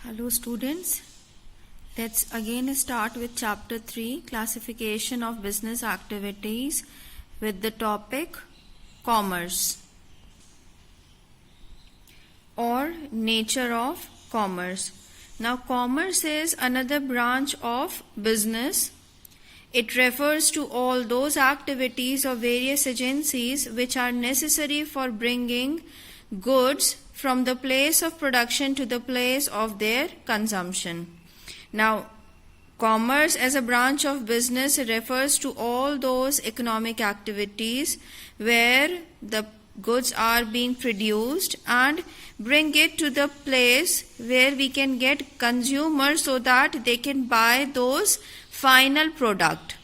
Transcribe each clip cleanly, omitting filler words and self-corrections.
Hello students, let's again start with chapter 3, classification of business activities, with the topic commerce or nature of commerce. Now commerce is another branch of business. It refers to all those activities of various agencies which are necessary for bringing goods from the place of production to the place of their consumption. Now, commerce as a branch of business refers to all those economic activities where the goods are being produced and bring it to the place where we can get consumers so that they can buy those final product.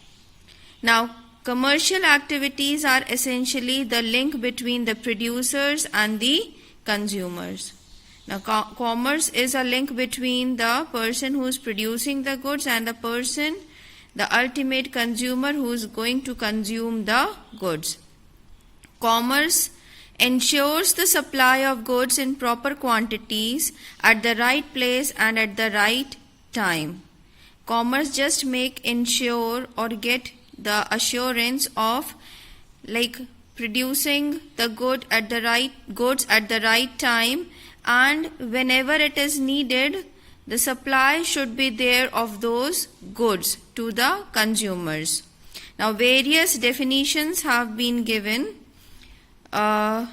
Now, commercial activities are essentially the link between the producers and the consumers. Now, commerce is a link between the person who is producing the goods and the ultimate consumer who is going to consume the goods. Commerce ensures the supply of goods in proper quantities at the right place and at the right time. Commerce just ensure or get the assurance of producing the goods at the right time, and whenever it is needed, the supply should be there of those goods to the consumers. Now, various definitions have been given. Evelyn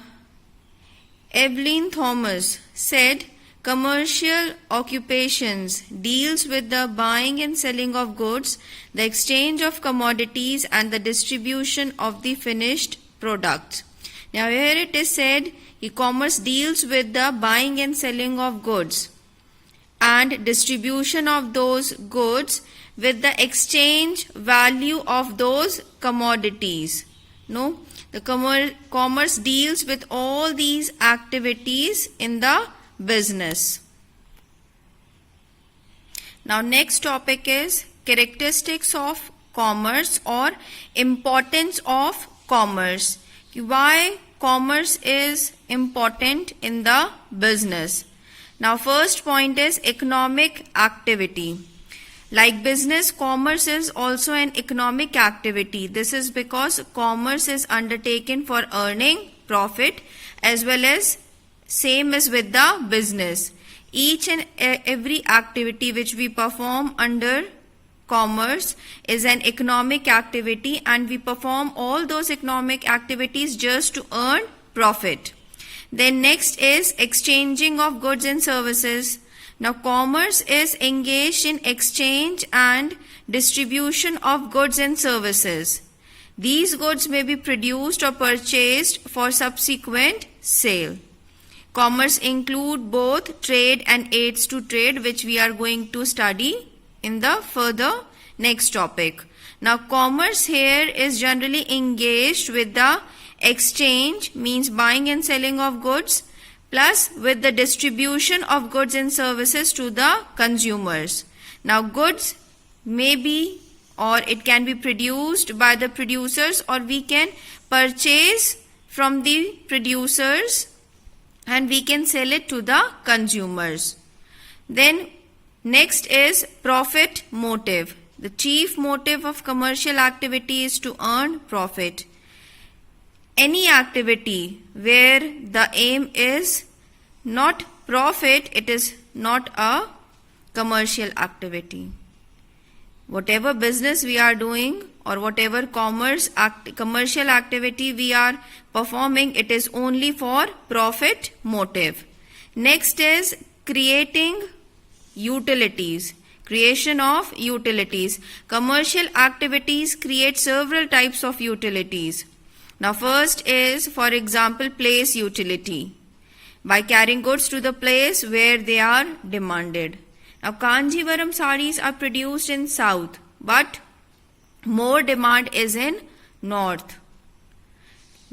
Thomas said, commercial occupations deals with the buying and selling of goods, the exchange of commodities, and the distribution of the finished products. Now here it is said, e-commerce deals with the buying and selling of goods and distribution of those goods with the exchange value of those commodities. No, the commerce deals with all these activities in the business. Now next topic is characteristics of commerce or importance of commerce. Why commerce is important in the business. Now first point is economic activity. Like business, commerce is also an economic activity. This is because commerce is undertaken for earning profit as well as same as with the business. Each and every activity which we perform under commerce is an economic activity, and we perform all those economic activities just to earn profit. Then next is exchanging of goods and services. Now commerce is engaged in exchange and distribution of goods and services. These goods may be produced or purchased for subsequent sale. Commerce include both trade and aids to trade, which we are going to study in the further next topic. Now commerce here is generally engaged with the exchange, means buying and selling of goods, plus with the distribution of goods and services to the consumers. Now goods may be or it can be produced by the producers, or we can purchase from the producers and we can sell it to the consumers. Then next is profit motive. The chief motive of commercial activity is to earn profit. Any activity where the aim is not profit, it is not a commercial activity. Whatever business we are doing or whatever commercial activity we are performing, it is only for profit motive. Next is creating utilities. Creation of utilities. Commercial activities create several types of utilities. Now first is, for example, place utility, by carrying goods to the place where they are demanded. Now Kanjivaram sarees are produced in south, but more demand is in north.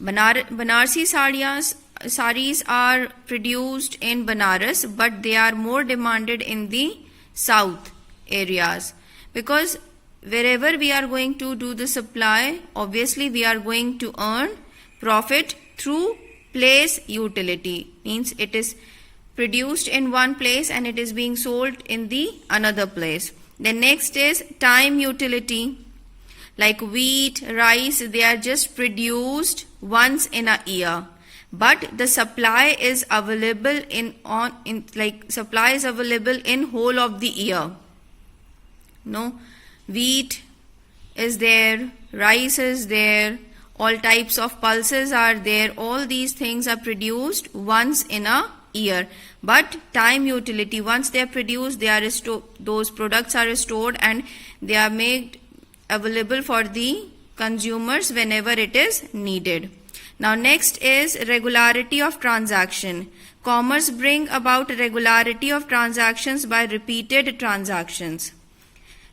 Banarsi sarees are produced in Banaras, but they are more demanded in the south areas, because wherever we are going to do the supply, obviously we are going to earn profit through place utility. Means it is produced in one place and it is being sold in the another place. Then next is time utility. Like wheat, rice, they are just produced once in a year, but the supply is available in whole of the year. No, wheat is there, rice is there, all types of pulses are there. All these things are produced once in a year, but time utility, once they are produced, they are those products are stored and they are made available for the consumers whenever it is needed. Now next is regularity of transaction. Commerce bring about regularity of transactions by repeated transactions.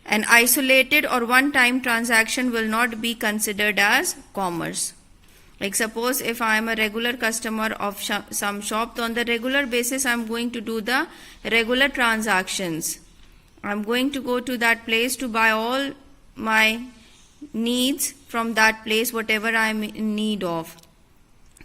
An isolated or one-time transaction will not be considered as commerce. Like suppose if I am a regular customer of some shop, so on the regular basis I am going to do the regular transactions. I am going to go to that place to buy all my needs from that place, whatever I am in need of.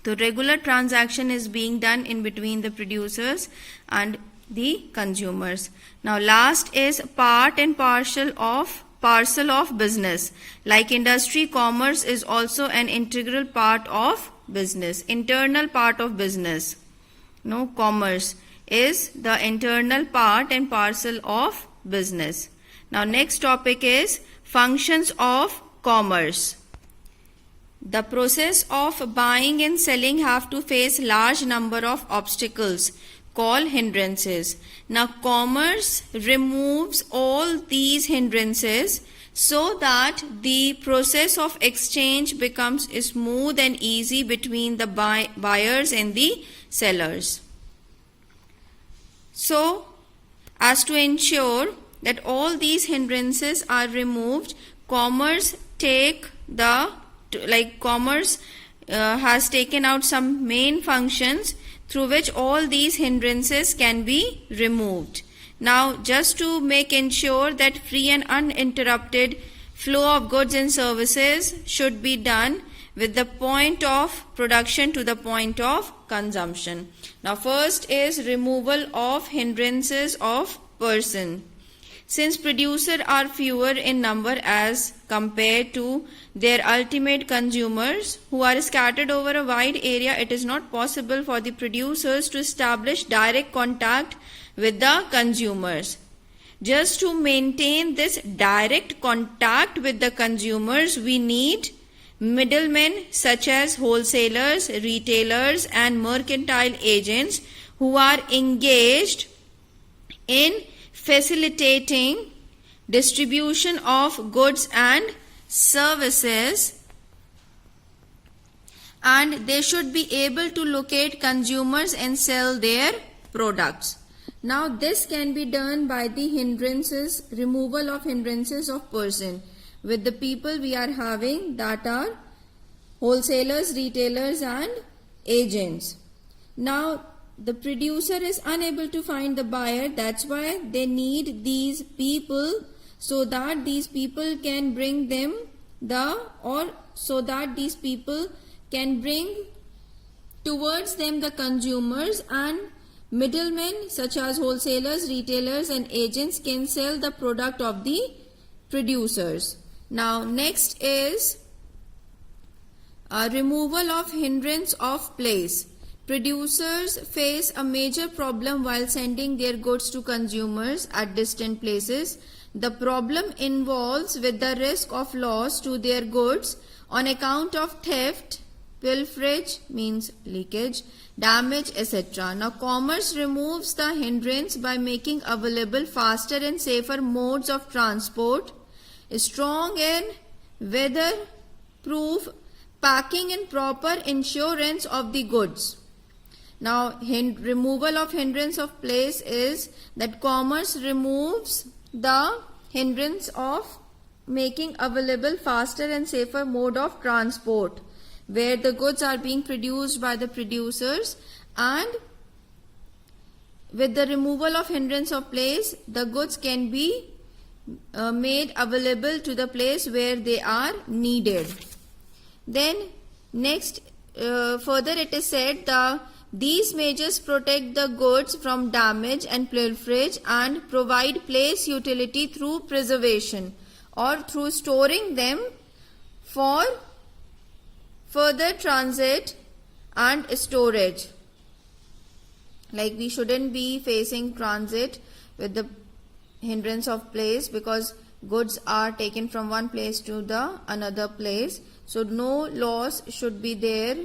So regular transaction is being done in between the producers and the consumers. Now last is part and parcel of business. Like industry, commerce is also an integral part of business, internal part of business. No, commerce is the internal part and parcel of business. Now next topic is functions of commerce. The process of buying and selling have to face large number of obstacles called hindrances. Now commerce removes all these hindrances so that the process of exchange becomes smooth and easy between the buyers and the sellers. So as to ensure that all these hindrances are removed, commerce has taken out some main functions through which all these hindrances can be removed. Now just to make ensure that free and uninterrupted flow of goods and services should be done with the point of production to the point of consumption. Now first is removal of hindrances of person. Since producers are fewer in number as compared to their ultimate consumers who are scattered over a wide area, it is not possible for the producers to establish direct contact with the consumers. Just to maintain this direct contact with the consumers, we need middlemen such as wholesalers, retailers and mercantile agents who are engaged in facilitating distribution of goods and services, and they should be able to locate consumers and sell their products. Now this can be done by the hindrances, removal of hindrances of person. With the people we are having, that are wholesalers, retailers and agents. Now the producer is unable to find the buyer, that's why they need these people, so that these people can bring them these people can bring towards them the consumers, and middlemen such as wholesalers, retailers and agents can sell the product of the producers. Now next is removal of hindrance of place. Producers face a major problem while sending their goods to consumers at distant places. The problem involves with the risk of loss to their goods on account of theft, pilferage means leakage, damage, etc. Now commerce removes the hindrance by making available faster and safer modes of transport, strong and weather-proof packing and proper insurance of the goods. Now removal of hindrance of place is that commerce removes the hindrance of making available faster and safer mode of transport, where the goods are being produced by the producers, and with the removal of hindrance of place, the goods can be made available to the place where they are needed. Then next further it is said the These measures protect the goods from damage and pilferage and provide place utility through preservation or through storing them for further transit and storage. Like we shouldn't be facing transit with the hindrance of place, because goods are taken from one place to the another place. So no loss should be there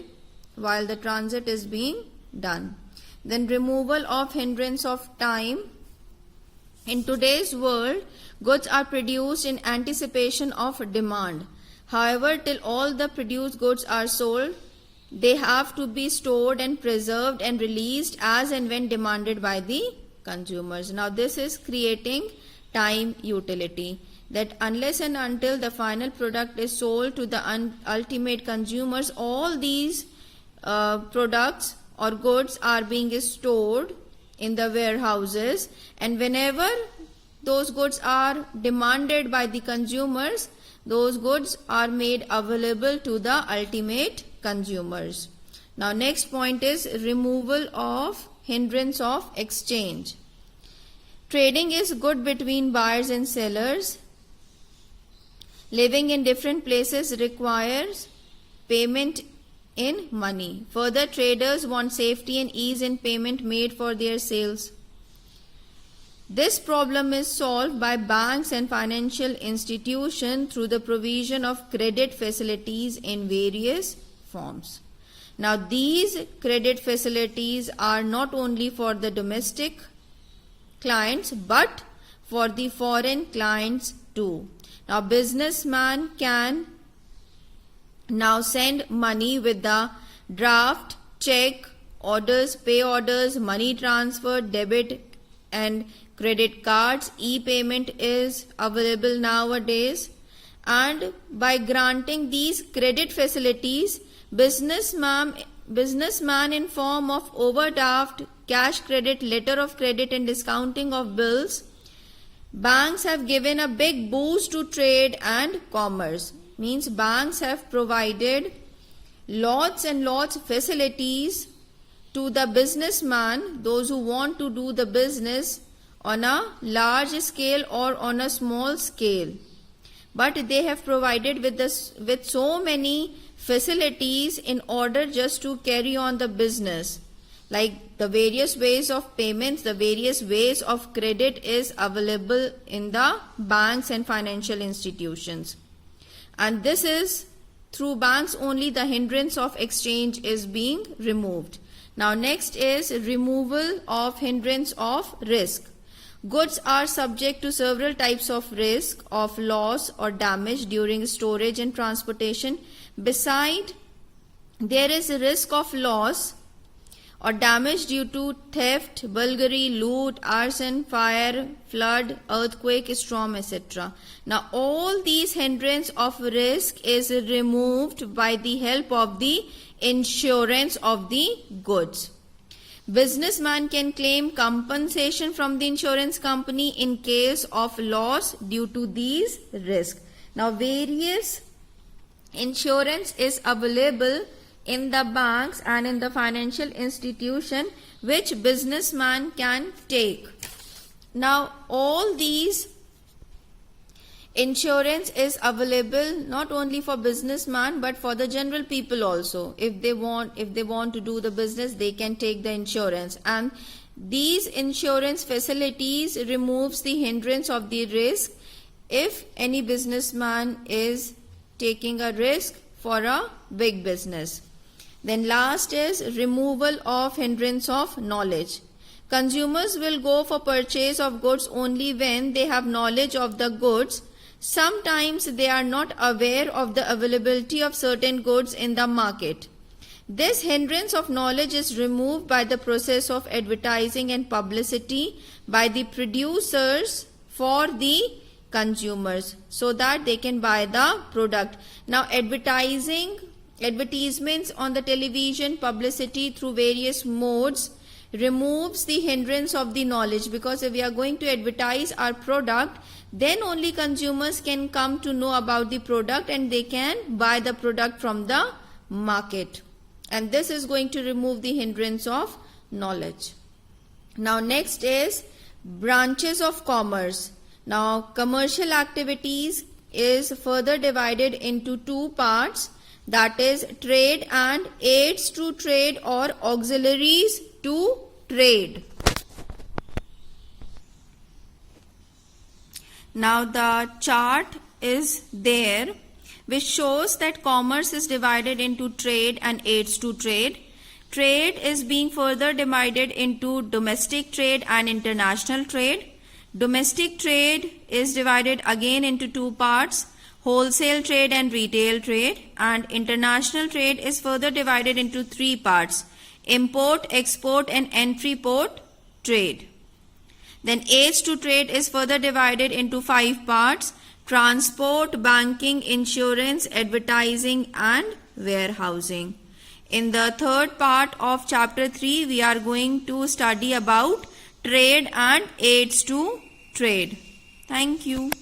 while the transit is being done. Then removal of hindrance of time. In today's world, goods are produced in anticipation of demand. However, till all the produced goods are sold, they have to be stored and preserved and released as and when demanded by the consumers. Now this is creating time utility, that unless and until the final product is sold to the ultimate consumers, all these products or goods are being stored in the warehouses, and whenever those goods are demanded by the consumers, those goods are made available to the ultimate consumers. Now next point is removal of hindrance of exchange. Trading is good between buyers and sellers. Living in different places requires payment in money. Further, traders want safety and ease in payment made for their sales. This problem is solved by banks and financial institutions through the provision of credit facilities in various forms. Now these credit facilities are not only for the domestic clients but for the foreign clients too. Now businessman can now send money with the draft, check, orders, pay orders, money transfer, debit and credit cards. E-payment is available nowadays, and by granting these credit facilities, businessman in form of overdraft, cash credit, letter of credit and discounting of bills, banks have given a big boost to trade and commerce. Means banks have provided lots and lots facilities to the businessman, those who want to do the business on a large scale or on a small scale. But they have provided with so many facilities in order just to carry on the business. Like the various ways of payments, the various ways of credit is available in the banks and financial institutions. And this is through banks only the hindrance of exchange is being removed. Now next is removal of hindrance of risk. Goods are subject to several types of risk of loss or damage during storage and transportation. Beside, there is a risk of loss or damage due to theft, burglary, loot, arson, fire, flood, earthquake, storm, etc. Now all these hindrance of risk is removed by the help of the insurance of the goods. Businessman can claim compensation from the insurance company in case of loss due to these risks. Now various insurance is available in the banks and in the financial institution which businessman can take. Now all these insurance is available not only for businessman but for the general people also. If they want to do the business, they can take the insurance, and these insurance facilities removes the hindrance of the risk if any businessman is taking a risk for a big business. Then last is removal of hindrance of knowledge. Consumers will go for purchase of goods only when they have knowledge of the goods. Sometimes they are not aware of the availability of certain goods in the market. This hindrance of knowledge is removed by the process of advertising and publicity by the producers for the consumers so that they can buy the product. Now advertisements on the television, publicity through various modes removes the hindrance of the knowledge, because if we are going to advertise our product, then only consumers can come to know about the product and they can buy the product from the market. and this is going to remove the hindrance of knowledge. Now next is branches of commerce. Now commercial activities is further divided into two parts, that is trade and aids to trade or auxiliaries to trade. Now the chart is there which shows that commerce is divided into trade and aids to trade. Trade is being further divided into domestic trade and international trade. Domestic trade is divided again into two parts, wholesale trade and retail trade, and international trade is further divided into three parts, import, export and entry port trade. Then aids to trade is further divided into five parts, transport, banking, insurance, advertising and warehousing. In the third part of chapter 3, we are going to study about trade and aids to trade. Thank you.